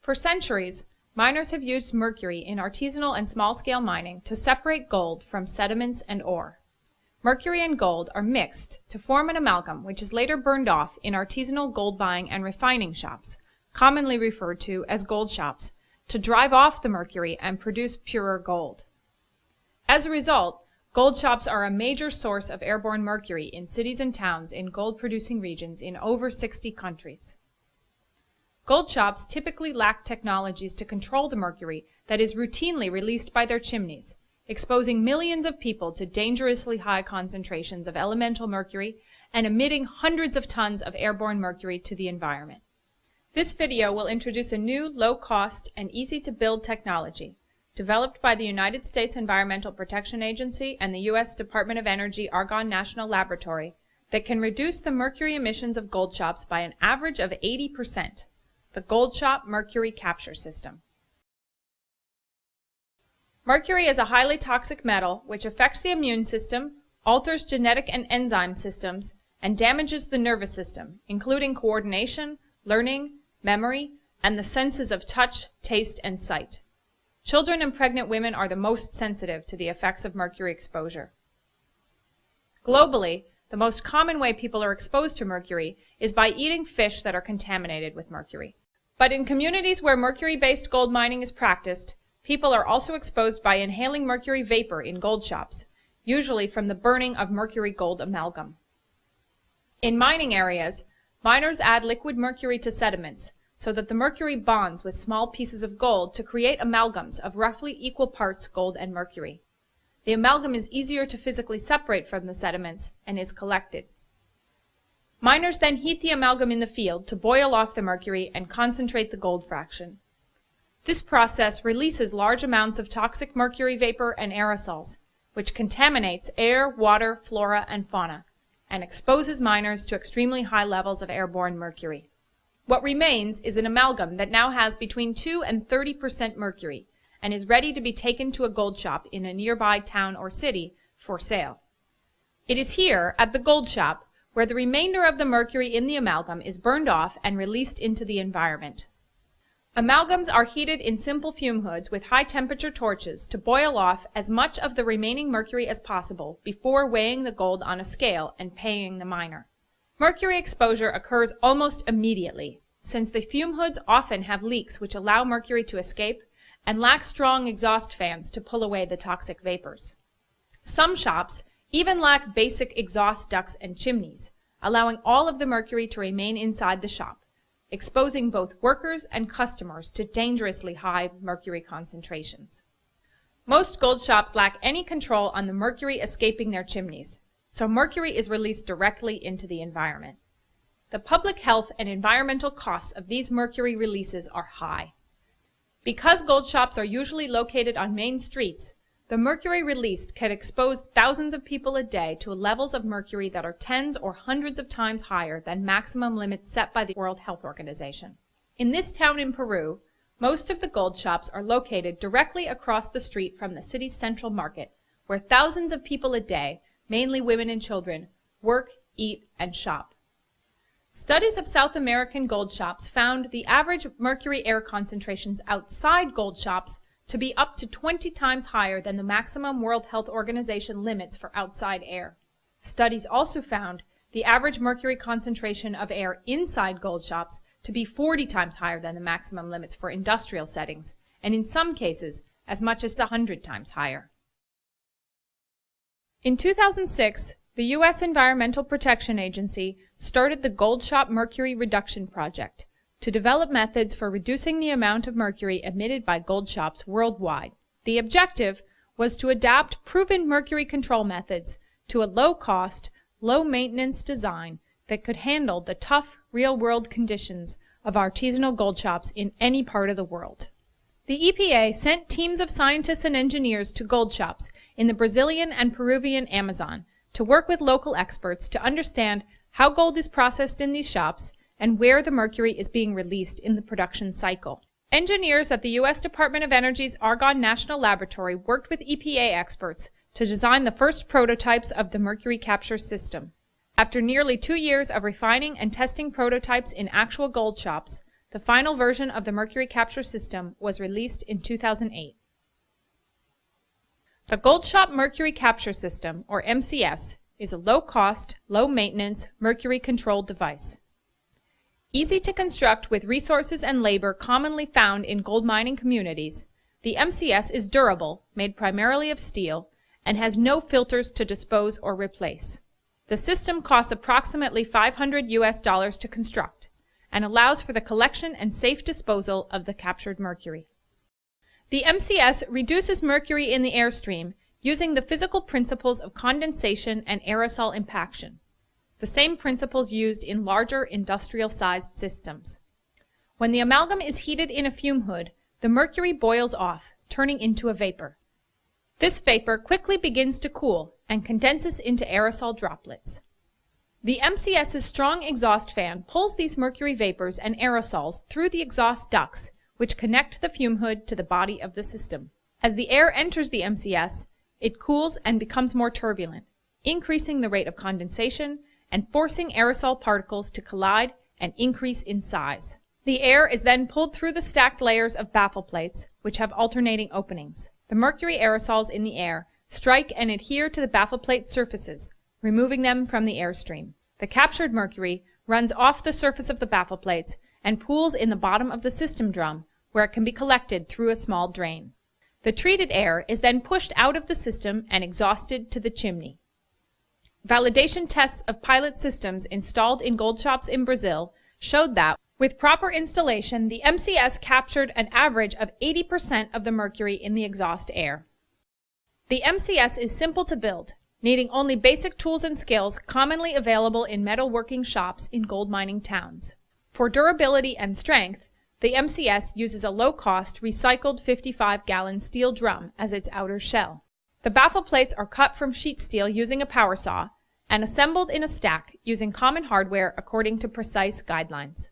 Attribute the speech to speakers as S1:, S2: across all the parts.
S1: For centuries, miners have used mercury in artisanal and small-scale mining to separate gold from sediments and ore. Mercury and gold are mixed to form an amalgam which is later burned off in artisanal gold buying and refining shops, commonly referred to as gold shops, to drive off the mercury and produce purer gold. As a result, gold shops are a major source of airborne mercury in cities and towns in gold-producing regions in over 60 countries. Gold shops typically lack technologies to control the mercury that is routinely released by their chimneys, exposing millions of people to dangerously high concentrations of elemental mercury and emitting hundreds of tons of airborne mercury to the environment. This video will introduce a new, low-cost, and easy-to-build technology developed by the United States Environmental Protection Agency and the U.S. Department of Energy Argonne National Laboratory that can reduce the mercury emissions of gold shops by an average of 80%. The Gold Shop Mercury Capture System. Mercury is a highly toxic metal which affects the immune system, alters genetic and enzyme systems, and damages the nervous system, including coordination, learning, memory, and the senses of touch, taste, and sight. Children and pregnant women are the most sensitive to the effects of mercury exposure. Globally, the most common way people are exposed to mercury is by eating fish that are contaminated with mercury. But in communities where mercury-based gold mining is practiced, people are also exposed by inhaling mercury vapor in gold shops, usually from the burning of mercury gold amalgam. In mining areas, miners add liquid mercury to sediments so that the mercury bonds with small pieces of gold to create amalgams of roughly equal parts gold and mercury. The amalgam is easier to physically separate from the sediments and is collected. Miners then heat the amalgam in the field to boil off the mercury and concentrate the gold fraction. This process releases large amounts of toxic mercury vapor and aerosols, which contaminates air, water, flora, and fauna, and exposes miners to extremely high levels of airborne mercury. What remains is an amalgam that now has between 2 and 30% mercury and is ready to be taken to a gold shop in a nearby town or city for sale. It is here, at the gold shop, where the remainder of the mercury in the amalgam is burned off and released into the environment. Amalgams are heated in simple fume hoods with high-temperature torches to boil off as much of the remaining mercury as possible before weighing the gold on a scale and paying the miner. Mercury exposure occurs almost immediately, since the fume hoods often have leaks which allow mercury to escape and lack strong exhaust fans to pull away the toxic vapors. Some shops even lack basic exhaust ducts and chimneys, allowing all of the mercury to remain inside the shop, exposing both workers and customers to dangerously high mercury concentrations. Most gold shops lack any control on the mercury escaping their chimneys, so mercury is released directly into the environment. The public health and environmental costs of these mercury releases are high. Because gold shops are usually located on main streets, the mercury released can expose thousands of people a day to levels of mercury that are tens or hundreds of times higher than maximum limits set by the World Health Organization. In this town in Peru, most of the gold shops are located directly across the street from the city's central market, where thousands of people a day, mainly women and children, work, eat, and shop. Studies of South American gold shops found the average mercury air concentrations outside gold shops to be up to 20 times higher than the maximum World Health Organization limits for outside air. Studies also found the average mercury concentration of air inside gold shops to be 40 times higher than the maximum limits for industrial settings, and in some cases, as much as 100 times higher. In 2006, the U.S. Environmental Protection Agency started the Gold Shop Mercury Reduction Project to develop methods for reducing the amount of mercury emitted by gold shops worldwide. The objective was to adapt proven mercury control methods to a low-cost, low-maintenance design that could handle the tough, real-world conditions of artisanal gold shops in any part of the world. The EPA sent teams of scientists and engineers to gold shops in the Brazilian and Peruvian Amazon to work with local experts to understand how gold is processed in these shops and where the mercury is being released in the production cycle. Engineers at the U.S. Department of Energy's Argonne National Laboratory worked with EPA experts to design the first prototypes of the mercury capture system. After nearly 2 years of refining and testing prototypes in actual gold shops, The final version of the mercury capture system was released in 2008. The Gold Shop Mercury Capture System, or MCS, is a low-cost, low-maintenance, mercury-controlled device. Easy to construct with resources and labor commonly found in gold mining communities, the MCS is durable, made primarily of steel, and has no filters to dispose or replace. The system costs approximately $500 to construct and allows for the collection and safe disposal of the captured mercury. The MCS reduces mercury in the airstream using the physical principles of condensation and aerosol impaction, the same principles used in larger industrial-sized systems. When the amalgam is heated in a fume hood, the mercury boils off, turning into a vapor. This vapor quickly begins to cool and condenses into aerosol droplets. The MCS's strong exhaust fan pulls these mercury vapors and aerosols through the exhaust ducts, which connect the fume hood to the body of the system. As the air enters the MCS, it cools and becomes more turbulent, increasing the rate of condensation and forcing aerosol particles to collide and increase in size. The air is then pulled through the stacked layers of baffle plates, which have alternating openings. The mercury aerosols in the air strike and adhere to the baffle plate surfaces, removing them from the airstream. The captured mercury runs off the surface of the baffle plates and pools in the bottom of the system drum, where it can be collected through a small drain. The treated air is then pushed out of the system and exhausted to the chimney. Validation tests of pilot systems installed in gold shops in Brazil showed that, with proper installation, the MCS captured an average of 80% of the mercury in the exhaust air. The MCS is simple to build, needing only basic tools and skills commonly available in metalworking shops in gold mining towns. For durability and strength, the MCS uses a low-cost, recycled 55-gallon steel drum as its outer shell. The baffle plates are cut from sheet steel using a power saw and assembled in a stack using common hardware according to precise guidelines.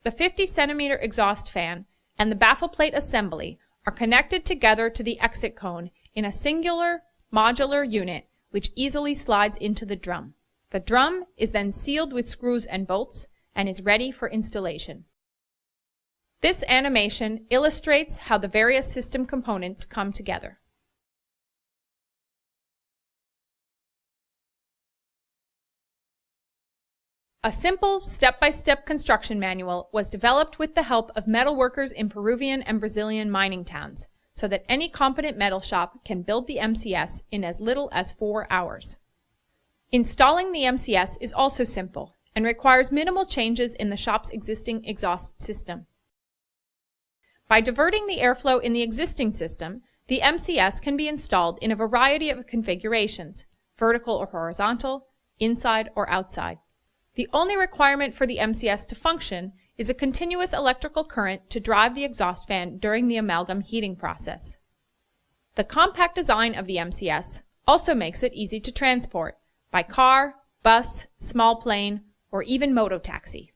S1: The 50-centimeter exhaust fan and the baffle plate assembly are connected together to the exit cone in a singular modular unit which easily slides into the drum. The drum is then sealed with screws and bolts and is ready for installation. This animation illustrates how the various system components come together. A simple step-by-step construction manual was developed with the help of metalworkers in Peruvian and Brazilian mining towns, so that any competent metal shop can build the MCS in as little as 4 hours. Installing the MCS is also simple and requires minimal changes in the shop's existing exhaust system. By diverting the airflow in the existing system, the MCS can be installed in a variety of configurations, vertical or horizontal, inside or outside. The only requirement for the MCS to function is a continuous electrical current to drive the exhaust fan during the amalgam heating process. The compact design of the MCS also makes it easy to transport by car, bus, small plane, or even mototaxi.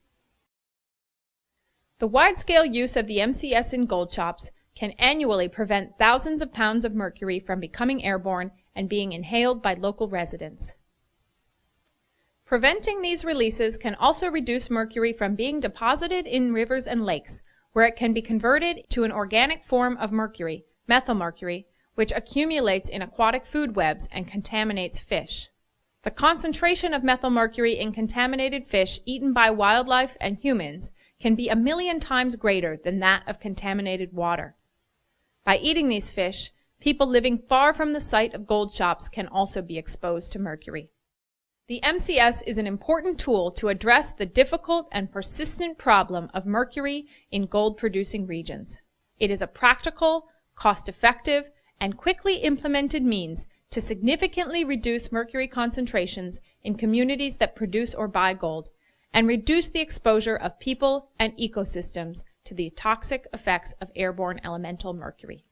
S1: The wide-scale use of the MCS in gold shops can annually prevent thousands of pounds of mercury from becoming airborne and being inhaled by local residents. Preventing these releases can also reduce mercury from being deposited in rivers and lakes, where it can be converted to an organic form of mercury, methylmercury, which accumulates in aquatic food webs and contaminates fish. The concentration of methylmercury in contaminated fish eaten by wildlife and humans can be 1,000,000 times greater than that of contaminated water. By eating these fish, people living far from the site of gold shops can also be exposed to mercury. The MCS is an important tool to address the difficult and persistent problem of mercury in gold-producing regions. It is a practical, cost-effective, and quickly implemented means to significantly reduce mercury concentrations in communities that produce or buy gold, and reduce the exposure of people and ecosystems to the toxic effects of airborne elemental mercury.